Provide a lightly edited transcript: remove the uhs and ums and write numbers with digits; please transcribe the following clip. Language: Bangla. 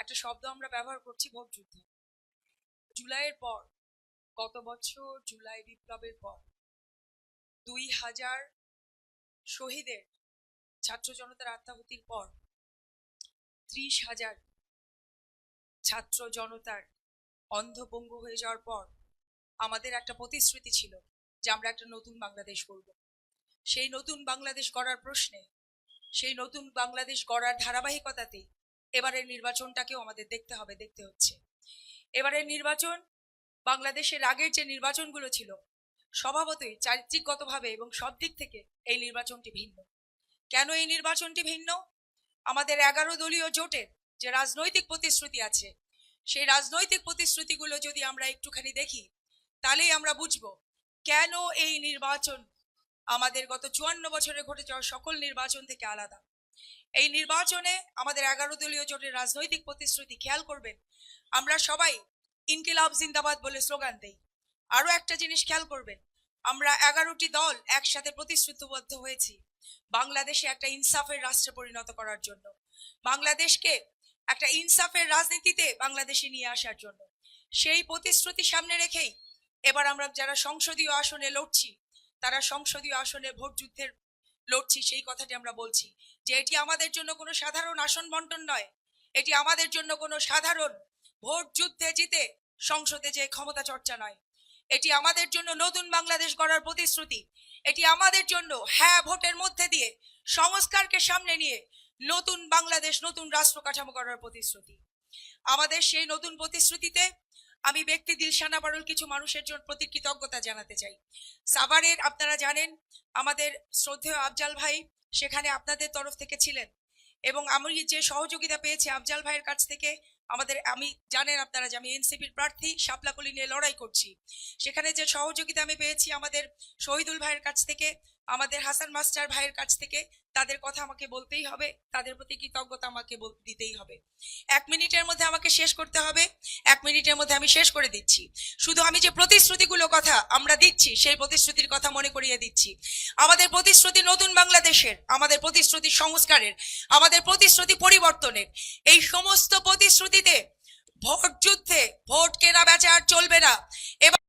একটা শব্দ আমরা ব্যবহার করছি, ভোট যুদ্ধ। জুলাইয়ের পর, গত বছর জুলাই বিপ্লবের পর 2000 শহীদের, ছাত্র জনতার আত্মাহুতির পর 30,000 ছাত্র জনতার অন্ধপঙ্গু হয়ে যাওয়ার পর আমাদের একটা প্রতিশ্রুতি ছিল যে আমরা একটা নতুন বাংলাদেশ গড়ব। সেই নতুন বাংলাদেশ গড়ার প্রশ্নে, সেই নতুন বাংলাদেশ গড়ার ধারাবাহিকতাতে এবারের নির্বাচনটাকেও আমাদের দেখতে হচ্ছে। এবারের নির্বাচন বাংলাদেশের আগের যে নির্বাচনগুলো ছিল স্বভাবতই চারিত্রিকগতভাবে এবং সব দিক থেকে এই নির্বাচনটি ভিন্ন। কেন এই নির্বাচনটি ভিন্ন? আমাদের 11 দলীয় জোটের যে রাজনৈতিক প্রতিশ্রুতি আছে, সেই রাজনৈতিক প্রতিশ্রুতিগুলো যদি আমরা একটুখানি দেখি তাহলেই আমরা বুঝবো কেন এই নির্বাচন আমাদের গত 54 বছরে ঘটে যাওয়া সকল নির্বাচন থেকে আলাদা। এই নির্বাচনে আমাদের 11 দলীয় জোটের রাজনৈতিক প্রতিশ্রুতি, খেয়াল করবেন, আমরা সবাই ইনকিলাব জিন্দাবাদ বলে স্লোগান দেই। আরো একটা জিনিস খেয়াল করবেন, আমরা 11টি দল একসাথে প্রতিশ্রুতিবদ্ধ হয়েছি বাংলাদেশে একটা ইনসাফের রাষ্ট্রে পরিণত করার জন্য, বাংলাদেশকে একটা ইনসাফের রাজনীতিতে বাংলাদেশে নিয়ে আসার জন্য। সেই প্রতিশ্রুতি সামনে রেখেই এবার আমরা যারা সংসদীয় আসনে লড়ছি, তারা সংসদীয় আসনে ভোট যুদ্ধের লড়ছি, সেই কথাটি আমরা বলছি যে এটি আমাদের জন্য কোনো সাধারণ আসন বন্টন নয়, এটি আমাদের জন্য কোনো সাধারণ ভোট যুদ্ধে জিতে সংসদে যে ক্ষমতা চর্চা নয়, এটি আমাদের জন্য নতুন বাংলাদেশ গড়ার প্রতিশ্রুতি। এটি আমাদের জন্য হ্যাঁ ভোটের মধ্যে দিয়ে সংস্কারকে সামনে নিয়ে নতুন বাংলাদেশ, নতুন রাষ্ট্র কাঠামো করার প্রতিশ্রুতি। আমাদের সেই নতুন প্রতিশ্রুতিতে আমি ব্যক্তি দিলশানা পারুল কিছু মানুষের জন্য প্রতি কৃতজ্ঞতা জানাতে চাই। সাভারের আপনারা জানেন আমাদের শ্রদ্ধেয় আফজাল ভাই সেখানে আপনাদের তরফ থেকে ছিলেন এবং আমি যে সহযোগিতা পেয়েছি আফজাল ভাইয়ের কাছ থেকে, আমি জানেন আপনারা যে আমি এনসিপির প্রার্থী, শাপলাকলি নিয়ে লড়াই করছি, সেখানে যে সহযোগিতা আমি পেয়েছি আমাদের শহীদুল ভাইয়ের কাছ থেকে, আমাদের হাসান মাস্টার ভাইয়ের কাছ থেকে, তাদের কথা আমাকে বলতেই হবে, তাদের প্রতি কৃতজ্ঞতা আমাকে দিতেই হবে। 1 মিনিটের মধ্যে আমাকে শেষ করতে হবে, 1 মিনিটের মধ্যে আমি শেষ করে দিচ্ছি। শুধু আমি যে প্রতিশ্রুতিগুলো কথা আমরা দিচ্ছি সেই প্রতিশ্রুতির কথা মনে করিয়ে দিচ্ছি। আমাদের প্রতিশ্রুতি নতুন বাংলাদেশের, আমাদের প্রতিশ্রুতি সংস্কারের, আমাদের প্রতিশ্রুতি পরিবর্তনের। এই সমস্ত প্রতিশ্রুতিতে ভোট যুদ্ধে ভোট কেনা বেচা আর চলবে না। এবার